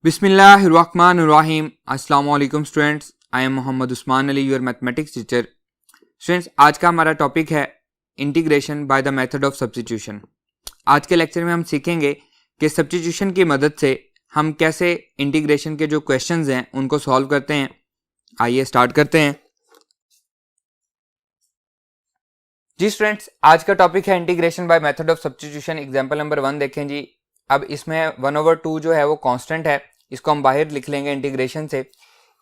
बिस्मिल्लाहिर्रहमानिर्रहीम। अस्सलाम वालेकुम students, I am Mohammad Usman Ali, your mathematics teacher. Students, आज का हमारा टॉपिक है integration by the method of substitution. आज के लेक्चर में हम सीखेंगे कि सब्स्टिट्यूशन की मदद से हम कैसे इंटीग्रेशन के जो क्वेश्चंस हैं उनको सॉल्व करते हैं। आइए स्टार्ट करते हैं। जी स्टूडेंट्स, आज का टॉपिक है integration by method of substitution. Example number 1 देखें जी। अब इसमें 1/2 जो है वो कांस्टेंट है, इसको हम बाहर लिख लेंगे इंटीग्रेशन से।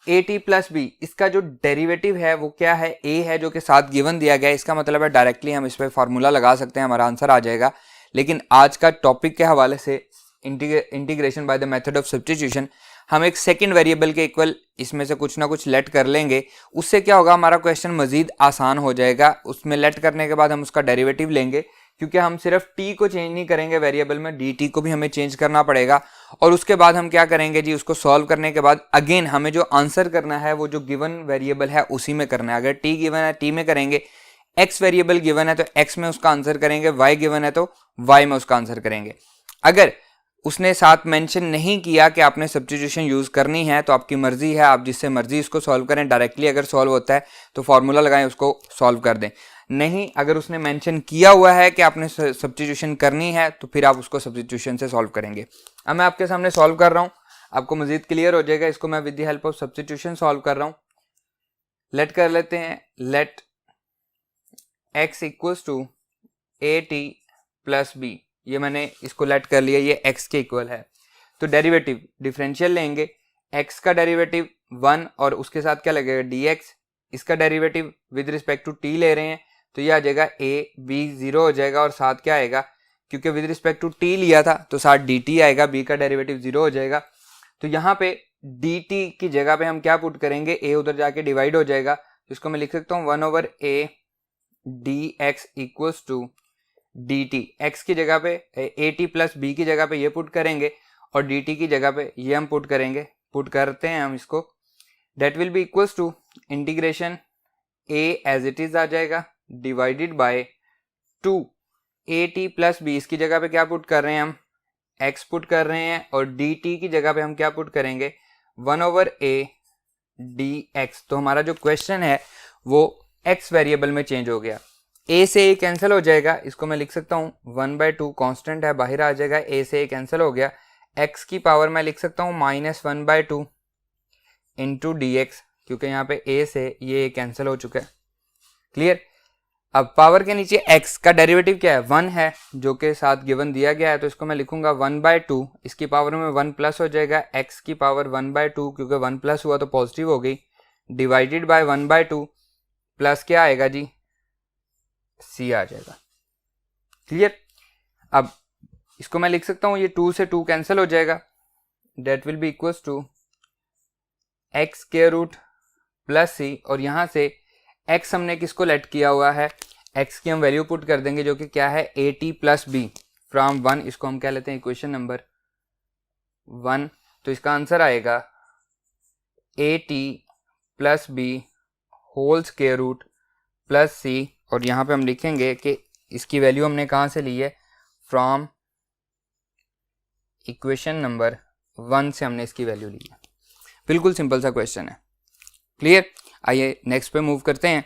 ए टी प्लस बी, इसका जो डेरिवेटिव है वो क्या है, ए है जो कि साथ गिवन दिया गया है। इसका मतलब है डायरेक्टली हम इस पर फॉर्मूला लगा सकते हैं, हमारा आंसर आ जाएगा। लेकिन आज का टॉपिक के हवाले से integration by the method of substitution, हम एक सेकंड वेरिएबल के इक्वल इसमें से कुछ ना कुछ लेट कर लेंगे। उससे क्या होगा, हमारा क्वेश्चन मजीद आसान हो जाएगा। उसमें लेट करने के बाद हम उसका डेरिवेटिव लेंगे, क्योंकि हम सिर्फ t को चेंज नहीं करेंगे वेरिएबल में, dt को भी हमें चेंज करना पड़ेगा। और उसके बाद हम क्या करेंगे जी, उसको सॉल्व करने के बाद अगेन हमें जो आंसर करना है वो जो गिवन वेरिएबल है उसी में करना है। अगर t गिवन है t में करेंगे, x वेरिएबल गिवन है तो x में उसका आंसर करेंगे, y गिवन है तो y में उसका आंसर करेंगे। अगर उसने साथ मेंशन नहीं किया कि आपने सब्स्टिट्यूशन यूज करनी है तो आपकी मर्जी है, आप जिससे मर्जी इसको सॉल्व करें। डायरेक्टली अगर सॉल्व होता है तो फॉर्मूला लगाएं, उसको सॉल्व कर दें। नहीं, अगर उसने मेंशन किया हुआ है कि आपने सब्स्टिट्यूशन करनी है तो फिर आप उसको सब्स्टिट्यूशन से सॉल्व करेंगे। अब मैं आपके सामने सॉल्व कर रहा हूं, आपको मजीद क्लियर हो जाएगा। इसको मैं with the help of substitution solve कर रहा हूं। लेट कर लेते हैं, let x equals to a T plus b. ये मैंने इसको लेट कर लिया, ये x के इक्वल है। तो डेरिवेटिव डिफरेंशियल लेंगे, x का डेरिवेटिव 1 और उसके साथ क्या लगेगा dx। इसका derivative with respect to t ले रहे हैं तो ये आ जाएगा a b 0 हो जाएगा, और साथ क्या आएगा, क्योंकि विद रिस्पेक्ट टू t लिया था तो साथ dt आएगा, b का डेरिवेटिव 0 हो जाएगा। तो यहाँ पे dt की जगह पे हम क्या पुट करेंगे, a उधर जाके डिवाइड हो जाएगा, तो इसको मैं लिख सकता हूँ 1/a dx equals to dt। x की जगह पे ए टी प्लस बी की जगह पे ये पुट करेंगे और dt की जगह पे ये हम पुट करेंगे। पुट करते हैं हम इसको, that will be equals to integration a as it is आ जाएगा divided by 2 A T plus B. इसकी जगह पे क्या पुट कर रहे हैं हम, x पुट कर रहे हैं, और dt की जगह पे हम क्या पुट करेंगे 1/a dx। तो हमारा जो क्वेश्चन है वो x वेरिएबल में चेंज हो गया। a से a कैंसिल हो जाएगा, इसको मैं लिख सकता हूँ 1/2 कांस्टेंट है, बाहर आ जाएगा, a से a कैंसिल हो गया। x की पावर मैं लिख सकता हूँ -1/2 इंटू dx, क्योंकि यहाँ पे a से ये कैंसिल हो चुका है। क्लियर। अब पावर के नीचे x का डेरिवेटिव क्या है, 1 है, जो कि साथ गिवन दिया गया है, तो इसको मैं लिखूंगा 1/2। इसकी पावर में 1 प्लस हो जाएगा, x की पावर 1/2, क्योंकि 1 प्लस हुआ तो पॉजिटिव हो गई, डिवाइडेड बाय 1/2 प्लस क्या आएगा जी, c आ जाएगा। क्लियर। अब इसको मैं लिख सकता हूं, ये 2 से 2 कैंसिल हो जाएगा, that will be equals to x square root plus c, और यहां से x हमने किसको लेट किया हुआ है, x की हम वैल्यू पुट कर देंगे जो कि क्या है a T plus b from 1। इसको हम क्या लेते हैं इक्वेशन नंबर 1। तो इसका आंसर आएगा a T plus b whole square root plus c, और यहाँ पे हम लिखेंगे कि इसकी वैल्यू हमने कहाँ से ली है, फ्रॉम इक्वेशन नंबर 1 से हमने इसकी वैल्यू ली है। बिल्कुल सिंपल सा क्वेश्चन है। क्लियर। आइए नेक्स्ट पे मूव करते हैं।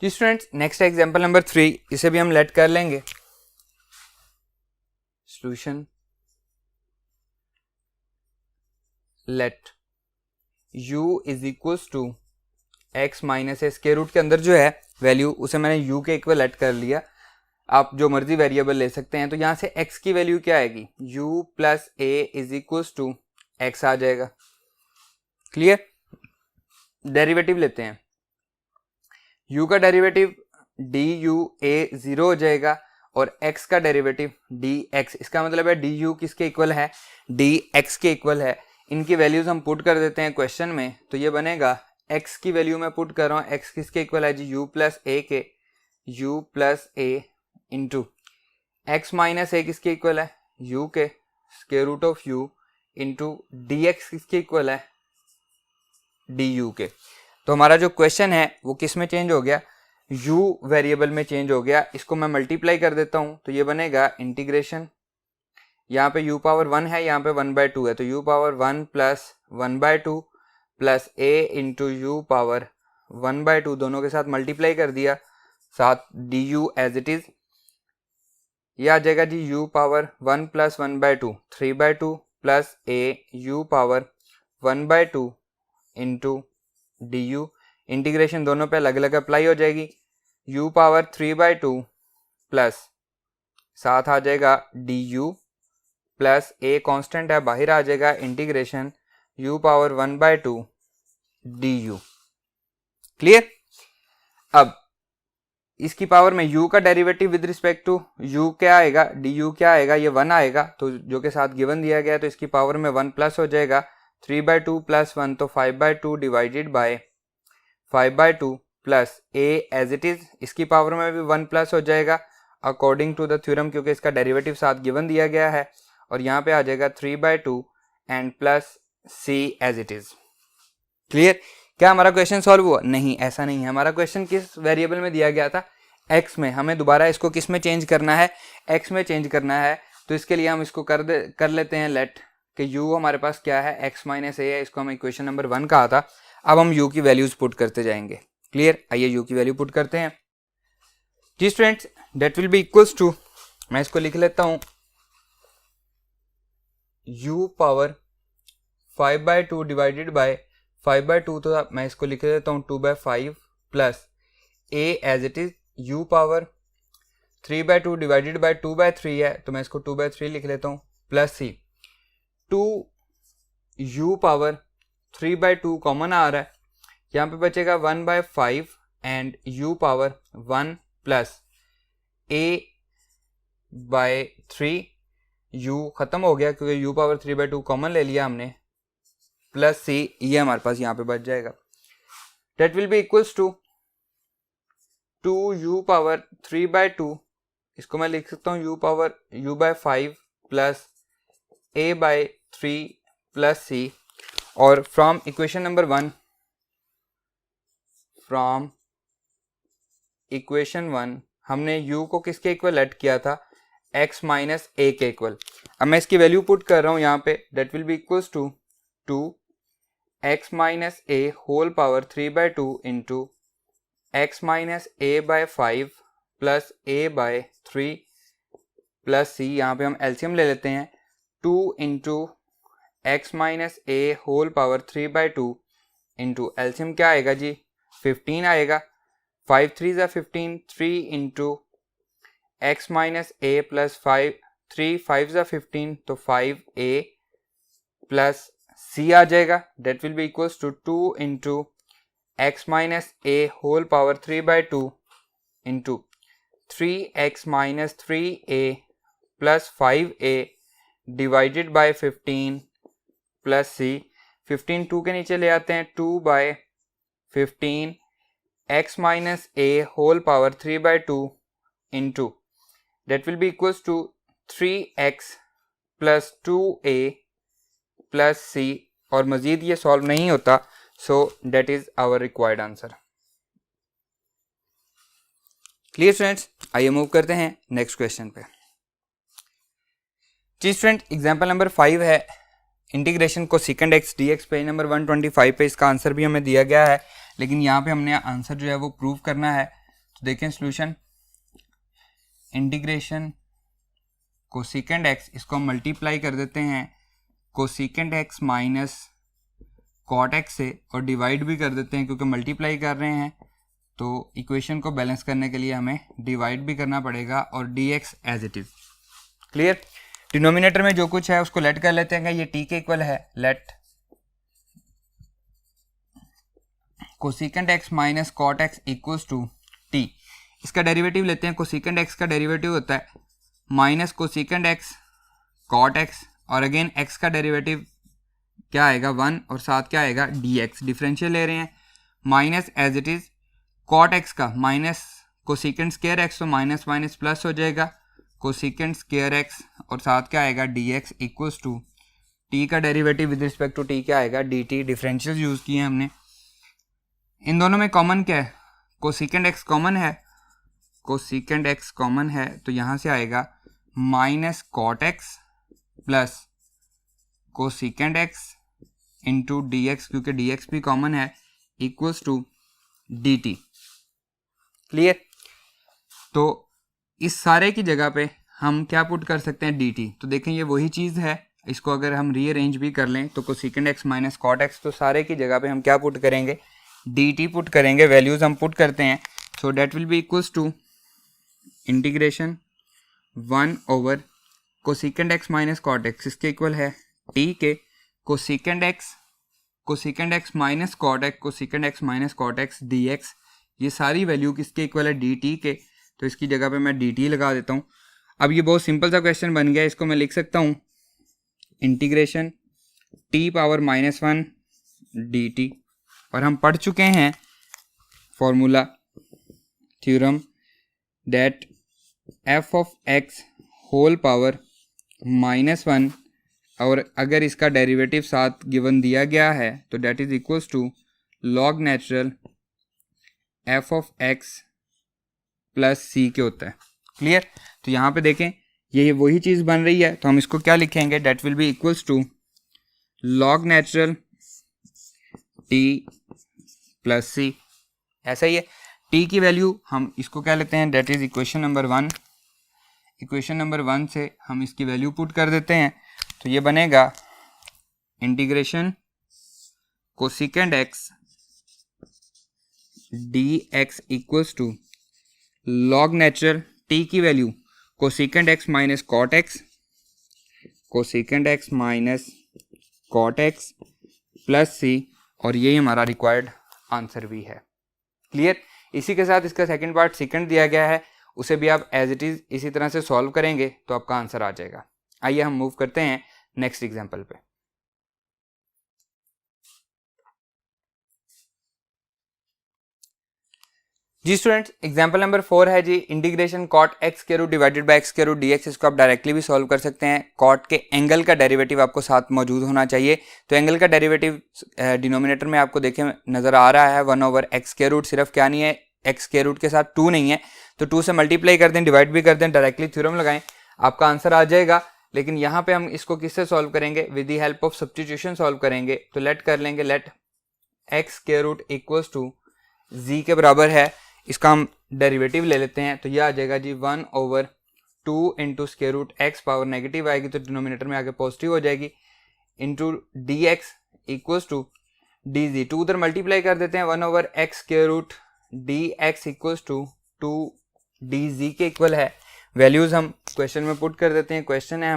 जी स्टूडेंट्स, नेक्स्ट है एग्जांपल नंबर 3। इसे भी हम लेट कर लेंगे। Solution let u is equals to x minus a. Square root के अंदर जो है वैल्यू, उसे मैंने u के इक्वल लेट कर लिया। आप जो मर्जी वेरिएबल ले सकते हैं। तो यहां से x की वैल्यू क्या आएगी, u plus a is equals to x आ जाएगा। क्लियर। डेरिवेटिव लेते हैं, u का डेरिवेटिव du a 0 हो जाएगा, और x का डेरिवेटिव dx। इसका मतलब है du किसके इक्वल है, dx के इक्वल है। इनकी वैल्यूज हम पुट कर देते हैं क्वेश्चन में, तो ये बनेगा x की वैल्यू मैं पुट कर रहा हूँ, x किसके इक्वल है जी, u प्लस a के, u plus a into x minus a किसके इक्वल है, u के square root of u into dx किसके इक्वल है, du के। तो हमारा जो क्वेश्चन है वो किस में चेंज हो गया, u वेरिएबल में चेंज हो गया। इसको मैं मल्टीप्लाई कर देता हूं, तो ये बनेगा इंटीग्रेशन यहाँ पे u पावर 1 है, यहाँ पे 1/2 है, तो u power 1 plus 1/2 plus a into you power 1/2 दोनों के साथ मल्टीप्लाई कर दिया, साथ du एज इट इज। यह आ जाएगा जी u power 1 plus 1/2 3/2 plus a u power 1/2 into du। Integration दोनों पे अलग अलग अप्लाई हो जाएगी। u पावर 3/2 प्लस साथ आ जाएगा du प्लस a कांस्टेंट है, बाहर आ जाएगा integration u power 1/2 du। Clear. अब इसकी पावर में u का derivative with respect to u क्या आएगा, du क्या आएगा, ये 1 आएगा, तो जो के साथ गिवन दिया गया, तो इसकी पावर में 1 प्लस हो जाएगा 3/2 प्लस 1, तो 5/2 divided by 5/2 plus a as it is. इसकी पावर में भी 1 प्लस हो जाएगा अकॉर्डिंग टू द थ्योरम, क्योंकि इसका डेरिवेटिव साथ गिवन दिया गया है, और यहाँ पे आ जाएगा 3/2 and plus c as it is. Clear. क्या हमारा क्वेश्चन सॉल्व हुआ? नहीं, ऐसा नहीं है। हमारा क्वेश्चन किस वेरिएबल में दिया गया था? x में। हमें दोबारा इसको किस में चेंज करना है? x में चेंज करना है। तो इसके लिए हम इसको कर लेते हैं लेट कि u हमारे पास क्या है, x माइनस a है, इसको हम इक्वेशन नंबर 1 कहा था। अब हम u की वैल्यूज पुट करते जाएंगे। क्लियर। आइए u की वैल्यू पुट करते हैं जी students. That will be equals to, मैं इसको लिख लेता हूं, u पावर 5/2 डिवाइडेड बाय 5/2, तो मैं इसको लिख देता हूँ 2/5 plus a as it is u power 3/2 divided by 2/3 है, तो मैं इसको 2/3 लिख लेता हूँ, plus c 2u power 3/2 common आ रहा है, यहाँ पे बचेगा 1/5 and u power 1 plus a/3, u खत्म हो गया क्योंकि u पावर 3/2 कॉमन ले लिया हमने, प्लस c, ये हमारे पास यहाँ पे बच जाएगा। That will be equals to 2u power 3/2, इसको मैं लिख सकता हूँ u power u/5 plus a/3 plus c, और from equation number 1, from equation 1 हमने u को किसके इक्वल लेट किया था, x माइनस a के इक्वल। अब मैं इसकी वैल्यू पुट कर रहा हूँ यहाँ पे। That will be equals to 2x minus a whole power 3/2 into x minus a/5 plus a/3 plus c, यहाँ पे हम एलसीएम ले लेते हैं, 2 into x minus a whole power 3/2 into LCM क्या आएगा जी, 15 आएगा, 5 3 15, 3 into x minus a plus 5, 3 5 15, तो 5a प्लस c आ जाएगा। That will be equals to 2 into x minus a whole power 3/2 into 3x minus 3a plus 5a divided by 15 plus c। 15 2 के नीचे ले आते हैं, 2/15 x minus a whole power 3/2 into that will be equals to 3x plus 2a plus c, और मजीद ये solve नहीं होता, so that is our required answer. Clear students. आइए मूव करते हैं नेक्स्ट क्वेश्चन पे। जी स्टूडेंट, एग्जांपल नंबर 5 है integration cosecant x dx, page number 125 पे इसका आंसर भी हमें दिया गया है, लेकिन यहाँ पे हमने आंसर जो है वो प्रूव करना है। तो देखें सोल्यूशन, इंटीग्रेशन कोसेकेंट x, इसको हम मल्टीप्लाई कर देते हैं cosecant x minus cot x से, और डिवाइड भी कर देते हैं क्योंकि मल्टीप्लाई कर रहे हैं, तो इक्वेशन को बैलेंस करने के लिए हमें डिवाइड भी करना पड़ेगा, और dx as it is. Clear. Denominator में जो कुछ है उसको लेट कर लेते हैं, ये t के इक्वल है, let cosecant x minus cot x equals to t। इसका डेरिवेटिव लेते हैं, कोसेकेंट x का डेरिवेटिव होता है minus cosecant x cot x, और अगेन x का डेरिवेटिव क्या आएगा 1, और साथ क्या आएगा dx, डिफरेंशियल ले रहे हैं, minus as it is cot x का माइनस कोसेकेंट स्क्वायर x, तो माइनस माइनस प्लस हो जाएगा कोसेकेंट स्क्वायर x, और साथ क्या आएगा dx इक्वल्स टू t का derivative with respect to t क्या आएगा dt, डिफरेंशियल यूज किए हमने। इन दोनों में कॉमन क्या है, कोसेकेंट x कॉमन है, कोसेकेंट x कॉमन है, तो यहाँ से आएगा minus cot x plus cosecant x into D x, क्योंकि डी एक्स भी कॉमन है, equals to d t. Clear? तो इस सारे की जगह पे हम क्या पुट कर सकते हैं, डी टी। तो देखें ये वही चीज़ है, इसको अगर हम रीअरेंज भी कर लें तो cosecant X minus cot X, तो सारे की जगह पे हम क्या पुट करेंगे, डी टी पुट करेंगे। वैल्यूज हम पुट करते हैं, so that will be equals to integration 1 over cosecant X minus cot X, इसके इक्वल है टी के cosecant X minus cot X, cosecant X minus cot X D X. ये सारी value किसके इक्वल है, डी टी के, तो इसकी जगह पे मैं डी टी लगा देता हूँ। अब ये बहुत सिंपल सा क्वेश्चन बन गया, इसको मैं लिख सकता हूँ integration t power -1 d t. और हम पढ़ चुके हैं formula theorem that f of x whole power -1, और अगर इसका डेरिवेटिव साथ गिवन दिया गया है तो that is equals to log natural F of X plus C के होता है। क्लियर? तो यहाँ पे देखें ये वही चीज़ बन रही है, तो हम इसको क्या लिखेंगे, that will be equals to log natural T plus C. ऐसा ही है, टी की वैल्यू हम इसको क्या लेते हैं, that is equation number 1। Equation number 1 से हम इसकी वैल्यू पुट कर देते हैं, तो ये बनेगा integration cosecant X D x equals to log natural T की value cosecant X minus cot X, cosecant X minus cot X plus C, और यही हमारा रिक्वायर्ड आंसर भी है। क्लियर? इसी के साथ इसका सेकंड पार्ट सेकंड दिया गया है, उसे भी आप एज इट इज़ इसी तरह से सॉल्व करेंगे तो आपका आंसर आ जाएगा। आइए हम मूव करते हैं नेक्स्ट एग्जांपल पे। जी स्टूडेंट्स, एग्जांपल नंबर 4 है जी इंटीग्रेशन कॉट एक्स के रूट डिवाइडेड बाय एक्स के रूट डी एक्स। इसको आप डायरेक्टली भी सॉल्व कर सकते हैं। कॉट के एंगल का डेरिवेटिव आपको साथ मौजूद होना चाहिए, तो एंगल का डेरिवेटिव डिनोमिनेटर में आपको देखें नजर आ रहा है 1 ओवर एक्स के रूट, सिर्फ क्या नहीं है, एक्स के रूट के साथ 2 नहीं है, तो 2 से मल्टीप्लाई कर दें, डिवाइड भी कर दें, डायरेक्टली थ्योरम लगाएं, आपका आंसर आ जाएगा। लेकिन यहाँ पे हम इसको किससे सॉल्व करेंगे, with the help of substitution solve करेंगे। तो लेट कर लेंगे, लेट एक्स के रूट इक्वल्स टू जी के बराबर है, इसका हम डेरिवेटिव ले लेते हैं, तो यह आ जाएगा z 1 over 2 into square root x, power negative आएगी तो डिनोमिनेटर में आके पॉजिटिव हो जाएगी, into D x equals to d z. 2 उधर मल्टीप्लाई कर देते हैं, 1 over x square root D x equals to 2 d z के इक्वल है। वैल्यूज हम क्वेश्चन में पुट कर देते हैं। क्वेश्चन है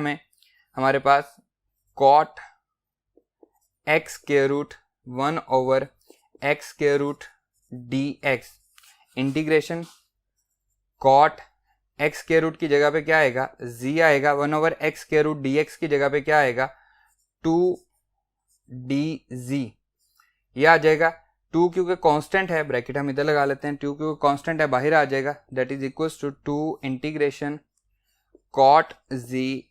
हमारे पास cot X square root 1 over x square root D X, integration cot X square root की जगह पे क्या आएगा, जी आएगा, 1 over x square root D X की जगह पे क्या आएगा, 2 डी जी, ये आ जाएगा। 2 क्योंकि कांस्टेंट है, ब्रैकेट हम इधर लगा लेते हैं, 2 क्योंकि कांस्टेंट है बाहर आ जाएगा, that is equals to 2 integration cot z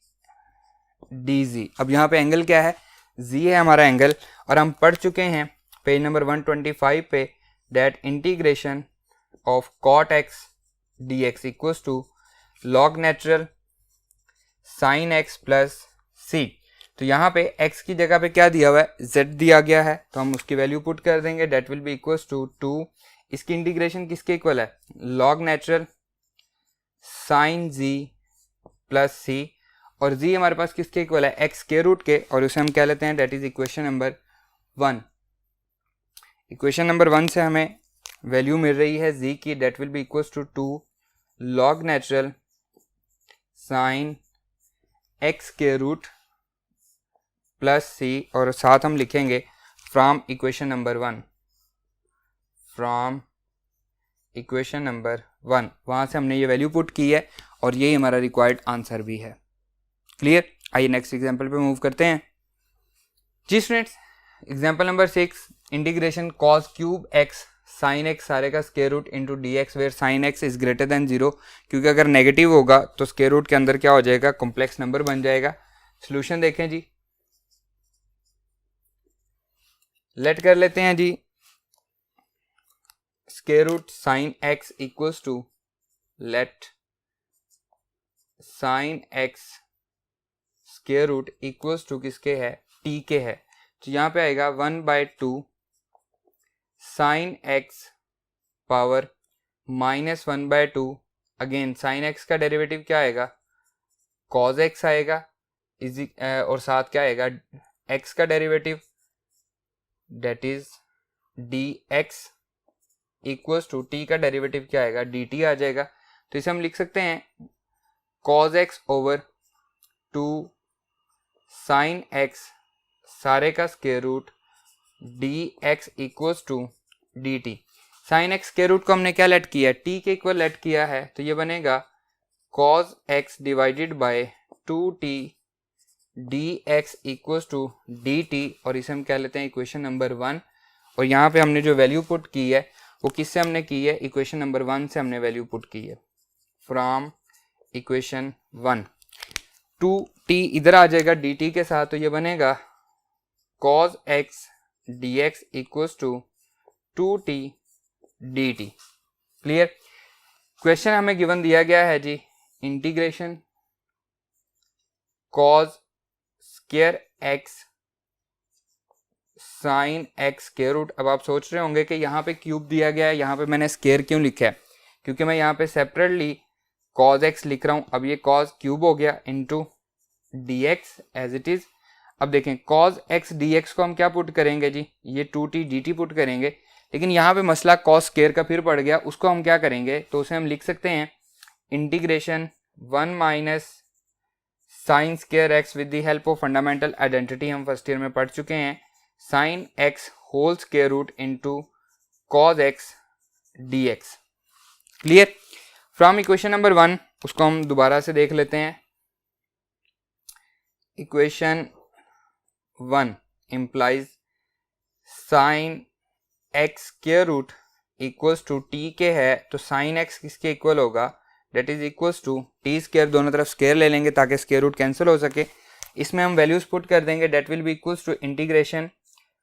d z. अब यहाँ पे एंगल क्या है, जी है हमारा एंगल, और हम पढ़ चुके हैं पेज नंबर 125 पे that integration of cot x dx equals to log natural sin x plus c। तो यहाँ पे x की जगह पे क्या दिया हुआ है, z दिया गया है, तो हम उसकी वैल्यू पुट कर देंगे, that will be equals to 2, इसकी इंटीग्रेशन किसके इक्वल है, log natural sin z plus c, और z हमारे पास किसके इक्वल है, x के रूट के, और उसे हम क्या लेते हैं, that is equation number 1। Equation number 1 से हमें वैल्यू मिल रही है z की, that will be equals to 2 log natural sine x के रूट प्लस c, और साथ हम लिखेंगे from equation number 1, from equation number 1, वहाँ से हमने ये वैल्यू पुट की है और यही हमारा रिक्वायर्ड आंसर भी है। क्लियर? आइए नेक्स्ट एग्जाम्पल पे मूव करते हैं। जी students, example number 6, integration cos cube X sine x सारे का square root into D X where sine X is greater than 0, क्योंकि अगर नेगेटिव होगा तो स्क्वायर रूट के अंदर क्या हो जाएगा, कॉम्प्लेक्स नंबर बन जाएगा। सोल्यूशन देखें जी, लेट कर लेते हैं जी square root sine x equals to let sine x square root equals to किसके है, टी के है। तो यहाँ पे आएगा 1/2 sine x power -1/2, again sine x का डेरिवेटिव क्या आएगा, कॉज एक्स आएगा, और साथ क्या आएगा, एक्स का derivative that is d x equals to t का डेरिवेटिव क्या आएगा, डी टी आ जाएगा। तो इसे हम लिख सकते हैं cos x over 2 sine x सारे का square root D x equals to d t. Sine x square root को हमने क्या लेट किया है, टी के इक्वल लेट किया है, तो ये बनेगा cos x divided by 2t d x equals to d t, और इसे हम क्या लेते हैं इक्वेशन नंबर 1। और यहाँ पे हमने जो वैल्यू पुट की है वो किससे हमने की है, इक्वेशन नंबर 1 से हमने वैल्यू पुट की है, फ्रॉम इक्वेशन 1। 2t इधर आ जाएगा dt के साथ, तो ये बनेगा cos x dx equals to 2t dt। Clear. Question हमें गिवन दिया गया है जी, integration cos square x sine x square root. अब आप सोच रहे होंगे कि यहाँ पे क्यूब दिया गया है, यहाँ पे मैंने स्क्वायर क्यों लिखा है, क्योंकि मैं यहाँ पे सेपरेटली cos x लिख रहा हूँ। अब ये cos क्यूब हो गया into dx as it is. अब देखें cos x dx को हम क्या पुट करेंगे जी, ये 2t dt पुट करेंगे, लेकिन यहाँ पे मसला cos स्क्वायर का फिर पड़ गया, उसको हम क्या करेंगे, तो उसे हम लिख सकते हैं integration 1 minus sine square x with the help of fundamental identity, हम फर्स्ट ईयर में पढ़ चुके हैं, sine x whole square root into cos x D x. Clear. From equation number 1 उसको हम दोबारा से देख लेते हैं। Equation 1 implies sine x square root equals to t के है, तो साइन एक्स किसके इक्वल होगा, that is equals to t square, दोनों तरफ स्क्वायर ले लेंगे ताकि स्क्वायर रूट कैंसिल हो सके। इसमें हम वैल्यूज पुट कर देंगे, that will be equals to integration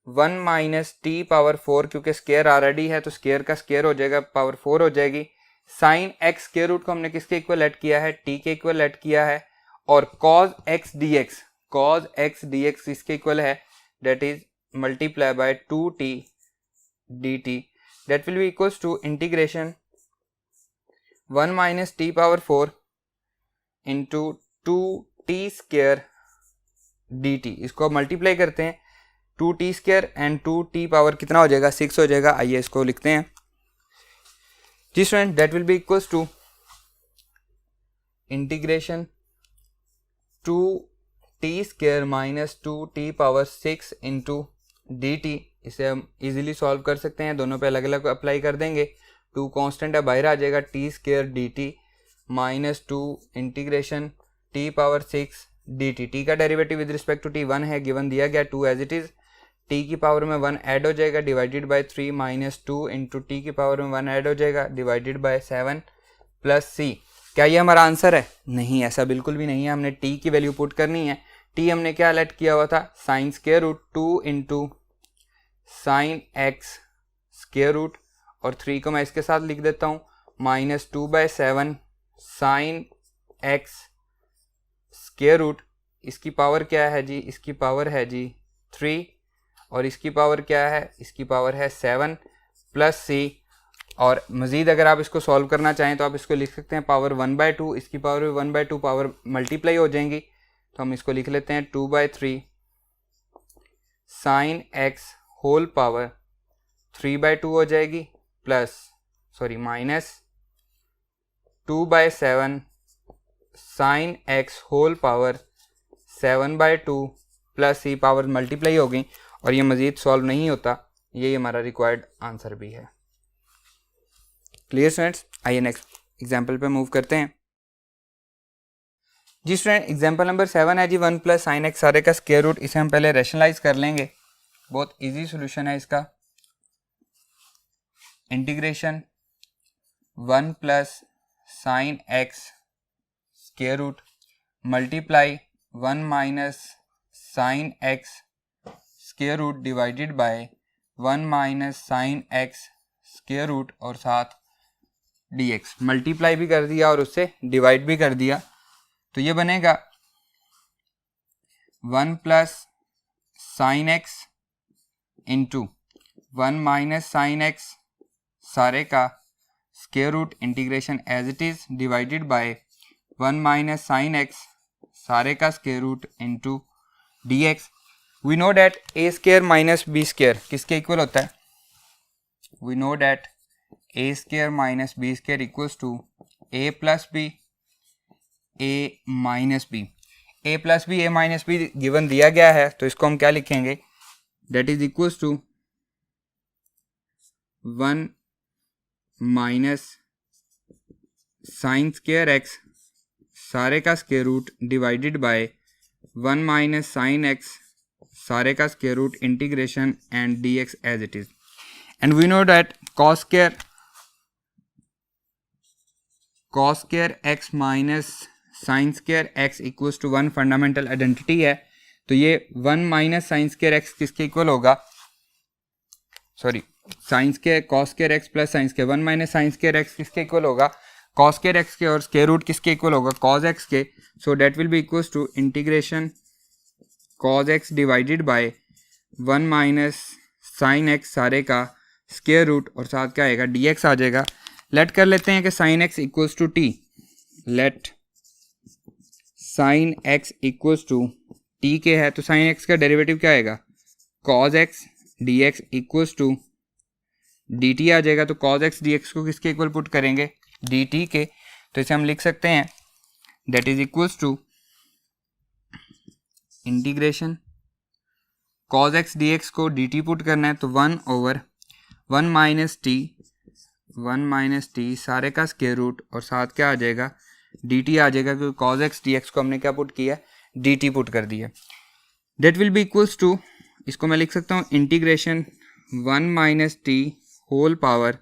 1 minus t power 4, क्योंकि स्क्वायर ऑलरेडी है तो स्क्वायर का स्क्वायर हो जाएगा, पावर 4 हो जाएगी। साइन एक्स स्क्वायर रूट को हमने किसके इक्वल लेट किया है, टी के इक्वल लेट किया है, और कॉज एक्स डी एक्स इसके इक्वल है, that is multiply by 2t dt, that will be equals to integration 1 minus t power 4 into 2t square dt। इसको मल्टीप्लाई करते हैं, 2t square and 2t power कितना हो जाएगा, 6 हो जाएगा। आइए इसको लिखते हैं जी student, that will be equals to integration 2t square minus 2t power 6 into dt। इसे हम इजीली सॉल्व कर सकते हैं, दोनों पे अलग अलग अप्लाई कर देंगे। 2 कांस्टेंट है, बाहर आ जाएगा, t square d t minus 2 integration t power 6 d t. T का derivative with respect to t 1 है, गिवन दिया गया 2 एज इट इज, टी की पावर में 1 ऐड हो जाएगा divided by 3 minus 2 into t की पावर में 1 ऐड हो जाएगा डिवाइडेड बाय 7 प्लस सी। क्या ये हमारा आंसर है? नहीं, ऐसा बिल्कुल भी नहीं है, हमने टी की वैल्यू पुट करनी है। टी हमने क्या लेट किया हुआ था, sine square root 2 into sine x square root, और 3 को मैं इसके साथ लिख देता हूँ, minus 2/7 sine x square root. इसकी पावर क्या है जी, इसकी पावर है जी 3, और इसकी पावर क्या है, इसकी पावर है 7 प्लस सी। और मज़ीद अगर आप इसको सॉल्व करना चाहें तो आप इसको लिख सकते हैं पावर 1/2, इसकी पावर भी 1/2 पावर मल्टीप्लाई हो जाएंगी, तो हम इसको लिख लेते हैं 2/3 साइन एक्स होल पावर 3/2 हो जाएगी, minus 2/7 sine x whole power 7/2 plus c, power multiply हो गई और ये मज़ीद सॉल्व नहीं होता, यही हमारा रिक्वायर्ड आंसर भी है। क्लियर स्टूडेंट्स, आइए नेक्स्ट एग्जाम्पल पे मूव करते हैं जी स्टूडेंट। एग्जाम्पल नंबर 7 है जी, 1 प्लस साइन एक्स सारे का स्क्वायर रूट। इसे हम पहले रैशनलाइज कर लेंगे, बहुत इजी सॉल्यूशन है इसका। Integration 1 plus sine x square root multiply 1 minus sine x square root divided by 1 minus sine x square root, और साथ dx मल्टीप्लाई भी कर दिया और उससे डिवाइड भी कर दिया, तो ये बनेगा 1 plus sine x into 1 minus sine x सारे का square root integration as it is divided by 1 minus sine x सारे का square root into D x. We know that a square minus b square किसके इक्वल होता है? We know that a square minus b square equals to a plus b a minus b. A plus b a minus b given दिया गया है, तो इसको हम क्या लिखेंगे? That is equals to 1 minus sine square x सारे का square root divided by 1 minus sine x सारे का square root integration and d x as it is. And we know that cos square x minus sine square x equals to 1 fundamental identity है। तो ये 1 minus sine square x किसके equal होगा? Sorry, sine square cos square x plus sign square 1 minus sine square x किसके equal होगा? Cos square x के, और square root किसके इक्वल होगा? कॉस एक्स के। So that will be equals to integration cos x divided by 1 minus sine x सारे का square root और साथ क्या आएगा? डी एक्स आ जाएगा। लेट कर लेते हैं कि sine x equals to t. Let sine x equals to t के है, तो साइन एक्स का डेरिवेटिव क्या आएगा? Cos x D x equals to d t आ जाएगा। तो कॉस एक्स डी एक्स को किसके इक्वल पुट करेंगे? डी टी के। तो इसे हम लिख सकते हैं that is equals to integration cos x D x को डी टी पुट करना है, तो 1 ओवर 1 माइनस टी सारे का स्क्वायर रूट और साथ क्या आ जाएगा? डी टी आ जाएगा, क्योंकि कॉस एक्स डी एक्स को हमने क्या पुट किया? डी टी पुट कर दिया। That will be equals to, इसको मैं लिख सकता हूँ integration 1 minus t whole power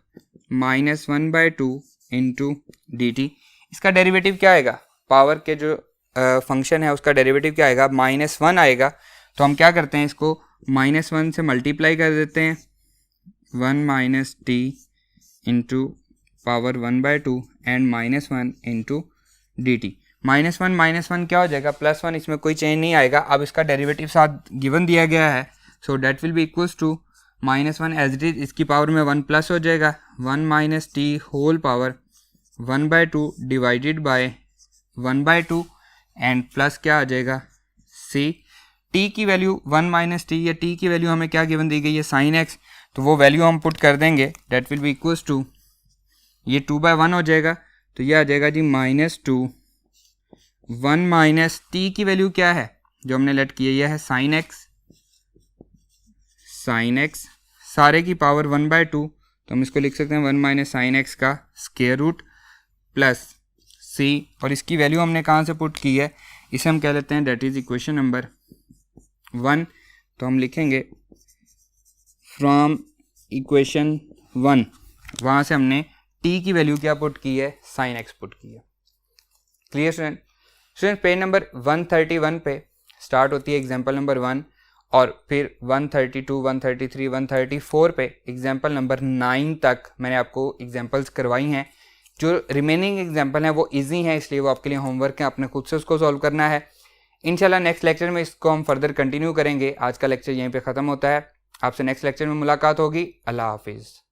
minus 1/2 into d t. इसका डेरिवेटिव क्या आएगा? पावर के जो फंक्शन है उसका डेरिवेटिव क्या आएगा? -1 आएगा। तो हम क्या करते हैं, इसको -1 से मल्टीप्लाई कर देते हैं, 1 minus T into power 1/2 and -1 into d T. -1 क्या हो जाएगा? +1, इसमें कोई चेंज नहीं आएगा। अब इसका डेरिवेटिव साथ गिवन दिया गया है, so that will be equals to -1 as it is, इसकी पावर में 1 प्लस हो जाएगा, 1 minus t whole power 1/2 divided by 1/2 and plus क्या आ जाएगा? सी। टी की वैल्यू 1 माइनस टी, या टी की वैल्यू हमें क्या गिवन दी गई है? Sine x. तो वो वैल्यू हम पुट कर देंगे, that will be equals to, ये 2/1 हो जाएगा, तो ये आ जाएगा जी -2। 1 माइनस टी की वैल्यू क्या है जो हमने लेट की है? यह है साइन एक्स सारे की पावर 1/2, तो हम इसको लिख सकते हैं 1 माइनस साइन एक्स का स्क्वायर रूट प्लस सी, और इसकी वैल्यू हमने कहाँ से पुट की है? इसे हम कह लेते हैं डेट इज इक्वेशन नंबर 1। तो हम लिखेंगे फ्रॉम इक्वेशन 1, वहाँ से हमने टी की वैल्यू क्या पुट की है? साइन एक्स पुट की है। Clear student? Student page number 131 पे स्टार्ट होती है एग्जाम्पल नंबर 1, और फिर 132, 133, 134 पे एग्जाम्पल नंबर 9 तक मैंने आपको एग्जाम्पल्स करवाई हैं। जो रिमेनिंग एग्जाम्पल हैं वो इजी हैं, इसलिए वो आपके लिए होमवर्क है, आपने खुद से उसको सॉल्व करना है। इंशाल्लाह नेक्स्ट लेक्चर में इसको हम फर्दर कंटिन्यू करेंगे। आज का लेक्चर यहीं पे ख़त्म होता है। आपसे नेक्स्ट लेक्चर में मुलाकात होगी। अल्लाह हाफिज़।